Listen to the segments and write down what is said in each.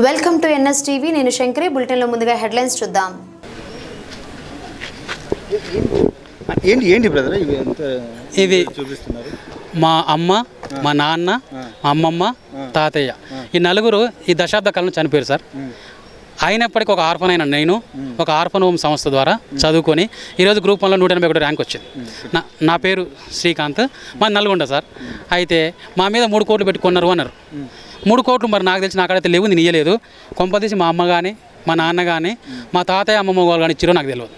Welcome to NS TV. నేను శంకరి. బులెటిన్లో ముందుగా హెడ్లైన్స్ చూద్దాం. ఏంటి బ్రదర్ ఇవి చూపిస్తున్నారు? మా అమ్మ, మా నాన్న, మా అమ్మమ్మ, తాతయ్య ఈ నలుగురు ఈ దశాబ్ద కాలంలో చనిపోయారు సార్. అయినప్పటికీ ఒక ఆర్ఫన్ అయిన నేను ఒక ఆర్ఫన్ హోమ్ సంస్థ ద్వారా చదువుకొని ఈరోజు గ్రూప్ 1లో 181 ర్యాంక్ వచ్చింది. నా పేరు శ్రీకాంత్, మా నల్గొండ సార్. అయితే మా మీద 3 కోట్లు పెట్టి కొన్నారు అన్నారు. 3 కోట్లు మరి నాకు తెలిసి నాకైతే లేవు, నేను ఇయ్యలేదు. కొంపదీసి మా అమ్మ కానీ మా నాన్న కానీ మా తాతయ్య అమ్మమ్మ వాళ్ళు కానీ ఇచ్చిరో నాకు తెలియదు.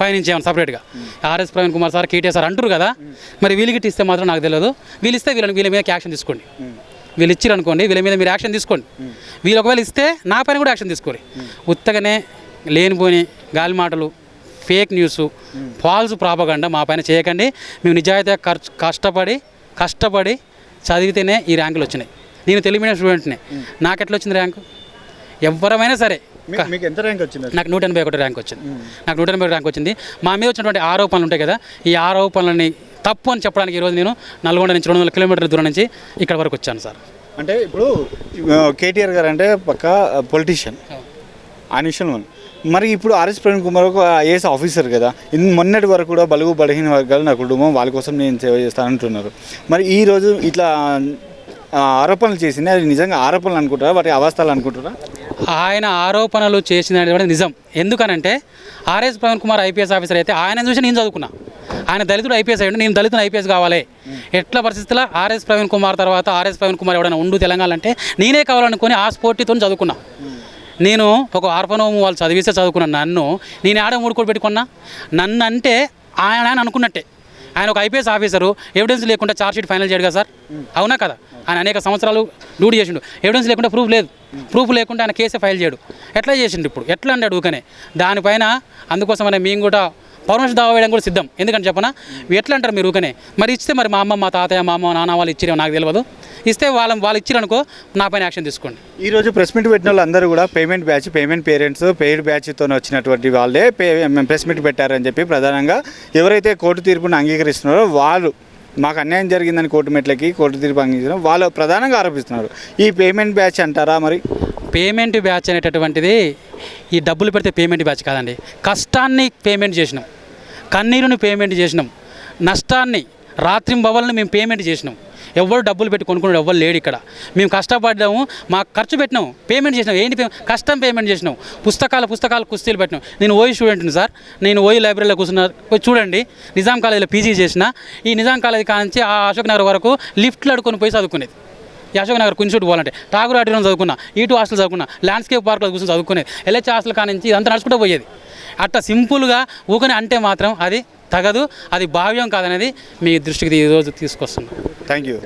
పైనుంచి ఏమన్నా సపరేట్గా RS Praveen Kumar sir, KTR sir అంటారు కదా, మరి వీళ్ళకి ఇస్తే మాత్రం నాకు తెలియదు. వీళ్ళు ఇస్తే వీళ్ళ మీద యాక్షన్ తీసుకోండి. వీళ్ళు ఇచ్చిరు అనుకోండి, వీళ్ళ మీద మీరు యాక్షన్ తీసుకోండి. వీళ్ళు ఒకవేళ ఇస్తే నా పైన కూడా యాక్షన్ తీసుకోండి. ఉత్తగానే లేనిపోని గాలి మాటలు, ఫేక్ న్యూస్, ఫాల్స్ ప్రాపగండా మా పైన చేయకండి. మేము నిజాయితీగా కష్టపడి చదివితేనే ఈ ర్యాంకులు వచ్చినాయి. నేను తెలుగు మీడియం స్టూడెంట్నే. నాకు ఎట్లా వచ్చింది ర్యాంకు? ఎవరమైనా సరే. మీకు ఎంత ర్యాంక్ వచ్చింది? నాకు 181 ర్యాంక్ వచ్చింది. నాకు 181 ర్యాంక్ వచ్చింది. మా మీద వచ్చినటువంటి ఆరోపణలు ఉంటాయి కదా, ఈ ఆరోపణలని తప్పు అని చెప్పడానికి ఈరోజు నేను నల్గొండ నుంచి 200 కిలోమీటర్ల దూరం నుంచి ఇక్కడ వరకు వచ్చాను సార్. అంటే ఇప్పుడు కేటీఆర్ గారు అంటే పక్క పొలిటీషియన్ ఆ విషయంలో. మరి ఇప్పుడు ఆర్ఎస్ ప్రవీణ్ కుమార్ ఒక ఐఏఎస్ ఆఫీసర్ కదా, మొన్నటి వరకు కూడా బలుగు బలహీన వర్గాలు నా కుటుంబం వాళ్ళ కోసం నేను సేవ చేస్తానంటున్నారు. మరి ఈరోజు ఇట్లా ఆరోపణలు చేసింది, అది నిజంగా ఆరోపణలు అనుకుంటారా, వాటి అవాస్తవాలు అనుకుంటారా? ఆయన ఆరోపణలు చేసినటువంటి నిజం. ఎందుకనంటే RS Praveen Kumar IPS officer అయితే ఆయన చూసి నేను చదువుకున్నా. ఆయన దళితుడు ఐపీఎస్ అయ్యండి, నేను దళితుడు ఐపీఎస్ కావాలి. ఎట్లా పరిస్థితుల్లో ఆర్ఎస్ ప్రవీణ్ కుమార్ తర్వాత ఆర్ఎస్ ప్రవీణ్ కుమార్ ఎవడైనా ఉండు తెలంగాణ అంటే నేనే కావాలనుకుని ఆ స్ఫూర్తితో చదువుకున్నా. నేను ఒక ఆర్ఫన్ హోమ్ వాళ్ళు చదివిస్తే చదువుకున్నాను. నేను ఆడ 3 కోట్లు పెట్టుకున్నా. నన్ను అంటే ఆయన అనుకున్నట్టే. ఆయన ఒక ఐపీఎస్ ఆఫీసరు, ఎవిడెన్స్ లేకుండా ఛార్జ్షీట్ ఫైనల్ చేయడు కదా సార్, అవునా కదా? ఆయన అనేక సంవత్సరాలు డ్యూటీ చేసిండు, ఎవిడెన్స్ లేకుండా ప్రూఫ్ లేదు, ప్రూఫ్ లేకుండా ఆయన కేసే ఫైల్ చేయడు. ఎట్లా చేసిండు ఇప్పుడు? ఎట్లా అంటే అడుగుకనే దానిపైన. అందుకోసమనే మేము కూడా పర్మిషన్ దావా వేయడం కూడా సిద్ధం. ఎందుకంటే చెప్పనా, ఎట్లా అంటారు మీరు ఊకనే? మరి ఇస్తే మరి మా అమ్మ, మా తాతయ్య, మా అమ్మ, నాన్న వాళ్ళు ఇచ్చిరేమో నాకు తెలియదు. ఇస్తే వాళ్ళు ఇచ్చిరనుకో నా పైన యాక్షన్ తీసుకోండి. ఈరోజు ప్రెస్ మీట్ పెట్టిన వాళ్ళందరూ కూడా పేమెంట్ పేరెంట్స్ పెయిడ్ బ్యాచ్తో వచ్చినటువంటి వాళ్ళే ప్రెస్ మీట్ పెట్టారని చెప్పి ప్రధానంగా ఎవరైతే కోర్టు తీర్పును అంగీకరిస్తున్నారో వాళ్ళు మాకు అన్యాయం జరిగిందని కోర్టు తీర్పు అంగీకరించారు వాళ్ళు ప్రధానంగా ఆరోపిస్తున్నారు. ఈ పేమెంట్ బ్యాచ్ అంటారా? మరి పేమెంట్ బ్యాచ్ అనేటటువంటిది ఈ డబ్బులు పెడితే పేమెంట్ బ్యాచ్ కాదండి. కష్టాన్ని పేమెంట్ చేసినాం, కన్నీరుని పేమెంట్ చేసినాం, నష్టాన్ని రాత్రింబవల్ని మేము పేమెంట్ చేసినాం. ఎవరు డబ్బులు పెట్టి కొనుక్కున్నాడు ఎవరు లేడు ఇక్కడ. మేము కష్టపడ్డాము, మాకు ఖర్చు పెట్టినాం, పేమెంట్ చేసినాం. ఏంటి కష్టం పేమెంట్ చేసినాం. పుస్తకాలు కుస్తీలు పెట్టినాం. నేను ఓయి స్టూడెంట్ని సార్. నేను ఓయి లైబ్రరీలో కూర్చున్నా. చూడండి, నిజాం కాలేజీలో పీజీ చేసిన. ఈ నిజాం కాలేజీ కాంచి ఆ అశోక్ నగర్ వరకు లిఫ్ట్లు అడుకొని పోయి చదువుకునేది. ఈ అశోక్ నగర్ కొంచెం పోవాలంటే ఠాగూర్ ఆడిలో చదువుకున్నా, ఈటు హాస్టల్ చదువుకున్నా, ల్యాండ్స్కేప్ పార్క్లో కూర్చొని చదువుకునేది. ఎల్హెచ్ హాస్టల్ కానించి ఇదంతా నడుచుకుంటూ పోయేది. అట్లా సింపుల్గా ఊకనే అంటే మాత్రం అది తగదు, అది భావ్యం కాదనేది మీ దృష్టికి ఈరోజు తీసుకొస్తున్నాను. Thank you.